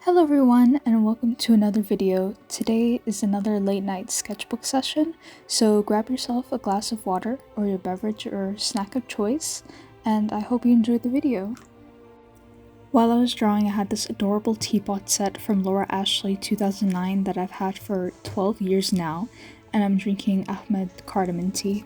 Hello everyone and welcome to another video. Today is another late night sketchbook session, so grab yourself a glass of water or your beverage or snack of choice, and I hope you enjoyed the video. While I was drawing, I had this adorable teapot set from Laura Ashley 2009 that I've had for 12 years now, and I'm drinking Ahmed cardamom tea.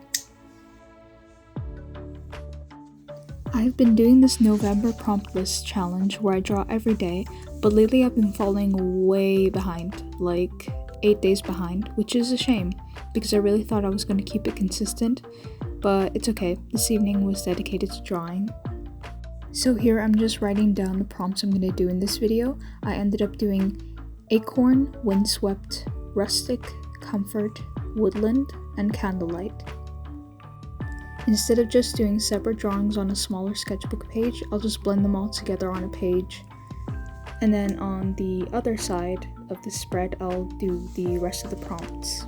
I've been doing this November prompt list challenge where I draw every day, but lately I've been falling way behind, like 8 days behind, which is a shame because I really thought I was going to keep it consistent, but it's okay. This evening was dedicated to drawing. So here I'm just writing down the prompts I'm going to do in this video. I ended up doing acorn, windswept, rustic, comfort, woodland, and candlelight. Instead of just doing separate drawings on a smaller sketchbook page, I'll just blend them all together on a page. And then on the other side of the spread, I'll do the rest of the prompts.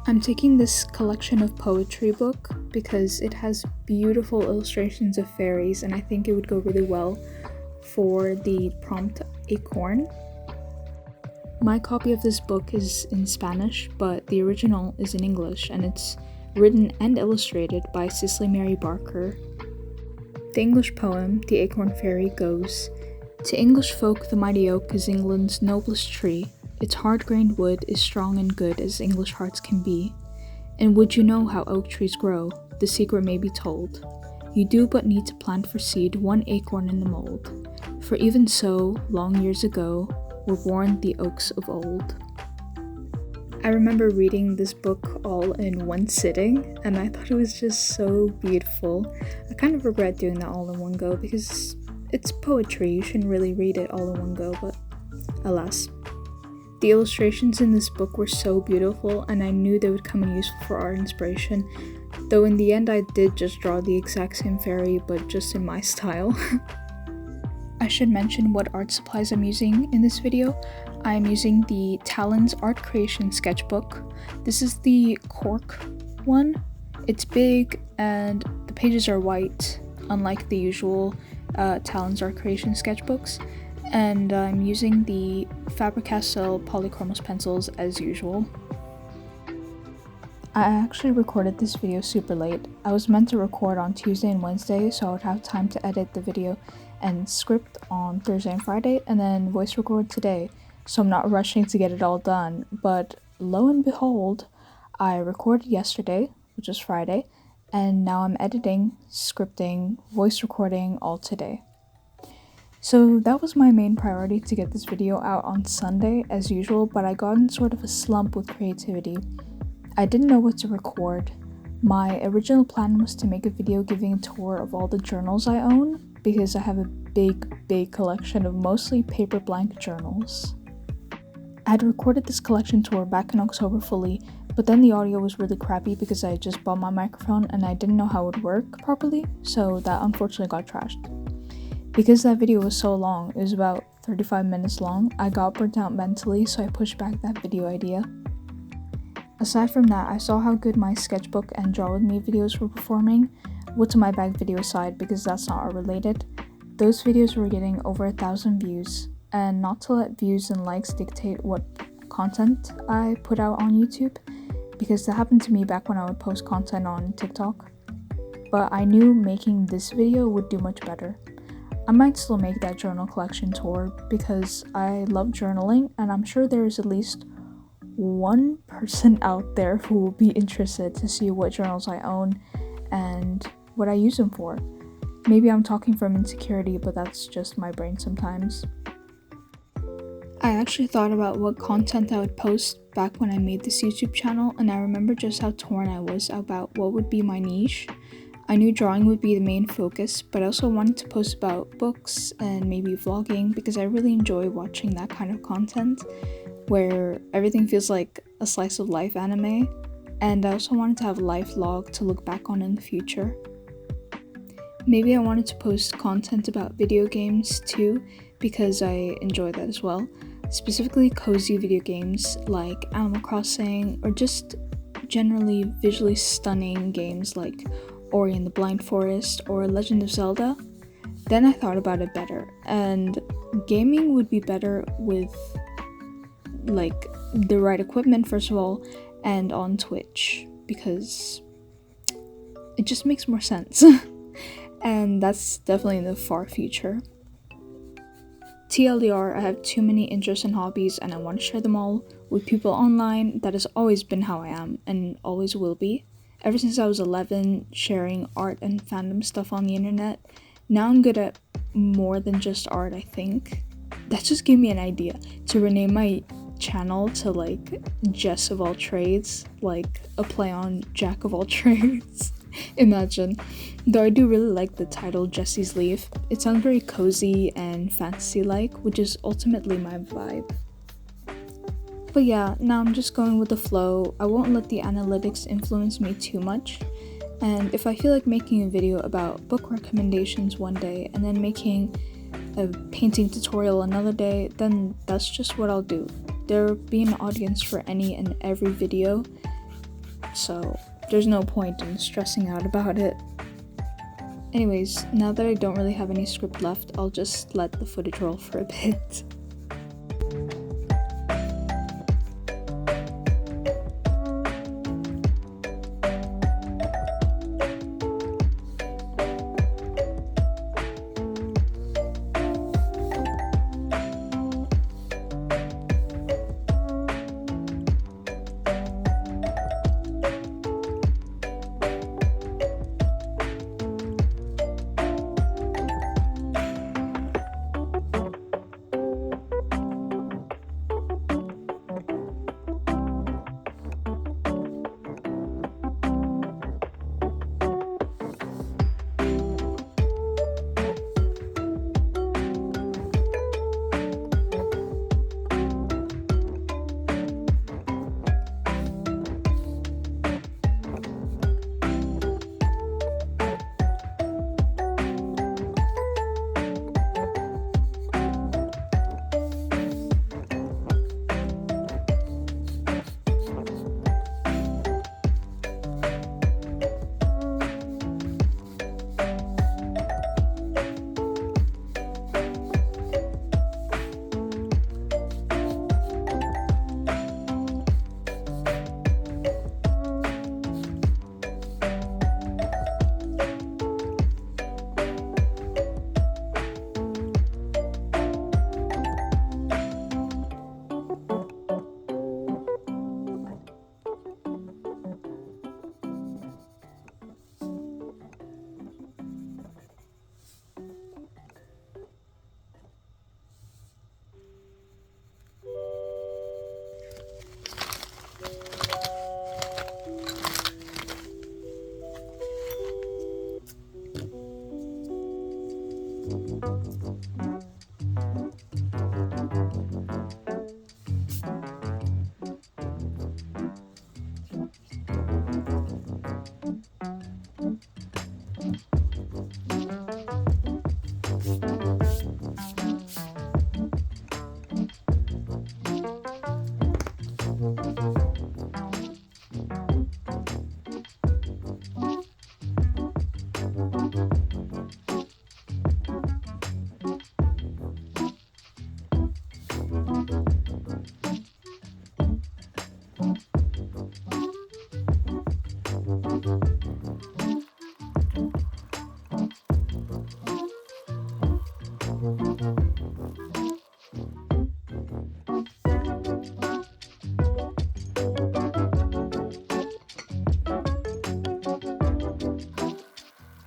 I'm taking this collection of poetry book because it has beautiful illustrations of fairies and I think it would go really well for the prompt acorn. My copy of this book is in Spanish, but the original is in English and it's written and illustrated by Cicely Mary Barker. The English poem, The Acorn Fairy, goes, "To English folk the mighty oak is England's noblest tree. Its hard-grained wood is strong and good as English hearts can be. And would you know how oak trees grow? The secret may be told. You do but need to plant for seed one acorn in the mold. For even so, long years ago, were born the oaks of old." I remember reading this book all in one sitting, and I thought it was just so beautiful. I kind of regret doing that all in one go because it's poetry, you shouldn't really read it all in one go, but alas. The illustrations in this book were so beautiful, and I knew they would come in useful for art inspiration, though in the end I did just draw the exact same fairy, but just in my style. I should mention what art supplies I'm using in this video. I'm using the Talon's Art Creation Sketchbook. This is the cork one. It's big and the pages are white, unlike the usual Talon's Art Creation sketchbooks. And I'm using the Faber-Castell Polychromos pencils as usual. I actually recorded this video super late. I was meant to record on Tuesday and Wednesday so I would have time to edit the video and script on Thursday and Friday, and then voice record today, so I'm not rushing to get it all done. But lo and behold, I recorded yesterday, which was Friday, and now I'm editing, scripting, voice recording all today. So that was my main priority, to get this video out on Sunday as usual, but I got in sort of a slump with creativity. I didn't know what to record. My original plan was to make a video giving a tour of all the journals I own, because I have a big collection of mostly paper blank journals. I had recorded this collection tour back in October fully, but then the audio was really crappy because I just bought my microphone and I didn't know how it would work properly, so that unfortunately got trashed. Because that video was so long, it was about 35 minutes long, I got burnt out mentally, so I pushed back that video idea. Aside from that, I saw how good my sketchbook and draw with me videos were performing. What's in my bag video aside, because that's not art related. Those videos were getting over 1,000 views, and not to let views and likes dictate what content I put out on YouTube, because that happened to me back when I would post content on TikTok. But I knew making this video would do much better. I might still make that journal collection tour because I love journaling, and I'm sure there is at least one person out there who will be interested to see what journals I own and what I use them for. Maybe I'm talking from insecurity, but that's just my brain sometimes. I actually thought about what content I would post back when I made this YouTube channel, and I remember just how torn I was about what would be my niche. I knew drawing would be the main focus, but I also wanted to post about books and maybe vlogging because I really enjoy watching that kind of content where everything feels like a slice of life anime, and I also wanted to have a life vlog to look back on in the future. Maybe I wanted to post content about video games too, because I enjoy that as well. Specifically cozy video games like Animal Crossing, or just generally visually stunning games like Ori and the Blind Forest or Legend of Zelda. Then I thought about it better, and gaming would be better with like the right equipment first of all, and on Twitch, because it just makes more sense. And that's definitely in the far future. TLDR, I have too many interests and hobbies and I want to share them all with people online. That has always been how I am and always will be. Ever since I was 11, sharing art and fandom stuff on the internet. Now I'm good at more than just art, I think. That just gave me an idea to rename my channel to like Jess of all trades, like a play on Jack of all trades. Imagine. Though I do really like the title Jesse's Leaf. It sounds very cozy and fantasy-like, which is ultimately my vibe. But yeah, now I'm just going with the flow. I won't let the analytics influence me too much. And if I feel like making a video about book recommendations one day and then making a painting tutorial another day, then that's just what I'll do. There'll be an audience for any and every video, so there's no point in stressing out about it. Anyways, now that I don't really have any script left, I'll just let the footage roll for a bit.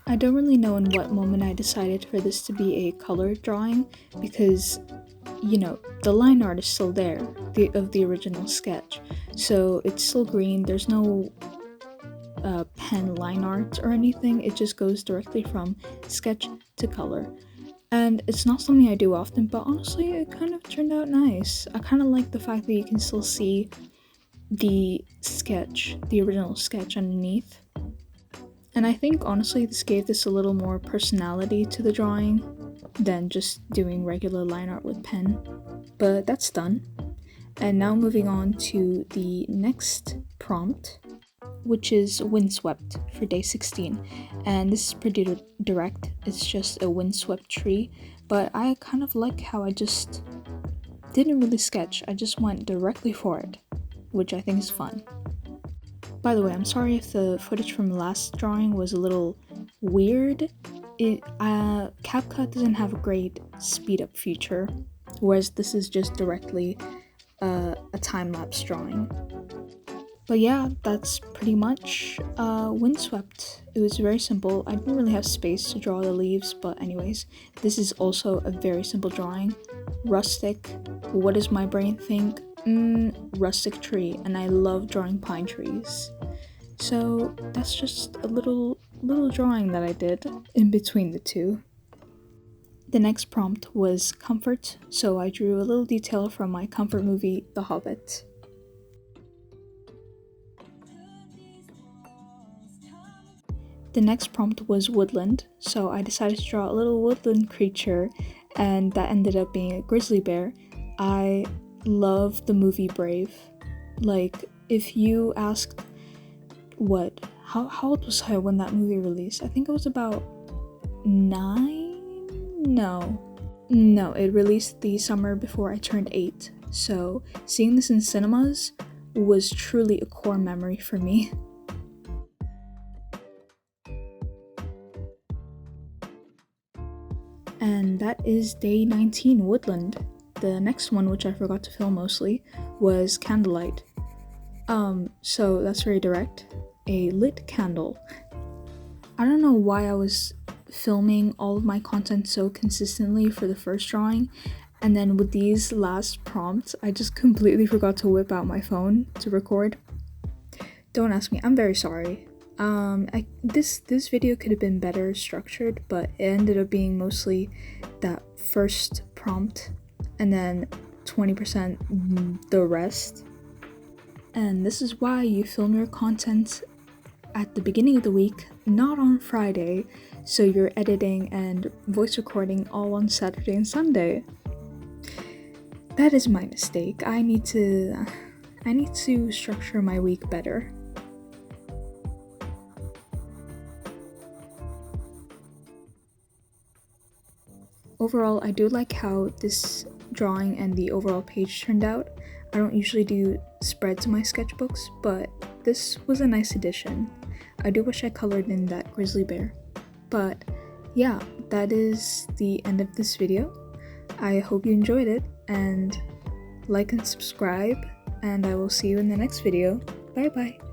I don't really know in what moment I decided for this to be a colored drawing because, you know, the line art is still there, of the original sketch. So it's still green, there's no pen line art or anything, it just goes directly from sketch to color. And it's not something I do often, but honestly it kind of turned out nice. I kind of like the fact that you can still see the sketch, the original sketch underneath. And I think honestly this gave this a little more personality to the drawing than just doing regular line art with pen. But that's done. And now moving on to the next prompt. which is windswept for day 16. And this is pretty direct. It's just a windswept tree, but I kind of like how I just didn't really sketch. I just went directly for it, which I think is fun. By the way, I'm sorry if the footage from the last drawing was a little weird. CapCut doesn't have a great speed up feature, whereas this is just directly a time-lapse drawing. But yeah, that's pretty much windswept. It was very simple. I didn't really have space to draw the leaves, but anyways, this is also a very simple drawing. Rustic. What does my brain think? Rustic tree, and I love drawing pine trees. So that's just a little drawing that I did in between the two. The next prompt was comfort, so I drew a little detail from my comfort movie, The Hobbit. The next prompt was woodland, so I decided to draw a little woodland creature, and that ended up being a grizzly bear. I love the movie Brave. Like, if you asked how old was I when that movie released? I think I was about 9? No, it released the summer before I turned 8. So seeing this in cinemas was truly a core memory for me. And that is day 19, woodland. The next one, which I forgot to film mostly, was candlelight. So that's very direct. A lit candle. I don't know why I was filming all of my content so consistently for the first drawing, and then with these last prompts, I just completely forgot to whip out my phone to record. Don't ask me, I'm very sorry. This video could have been better structured, but it ended up being mostly that first prompt and then 20% the rest. And this is why you film your content at the beginning of the week, not on Friday, so you're editing and voice recording all on Saturday and Sunday. That is my mistake. I need to structure my week better. Overall, I do like how this drawing and the overall page turned out. I don't usually do spreads in my sketchbooks, but this was a nice addition. I do wish I colored in that grizzly bear. But yeah, that is the end of this video. I hope you enjoyed it, and like and subscribe, and I will see you in the next video. Bye bye!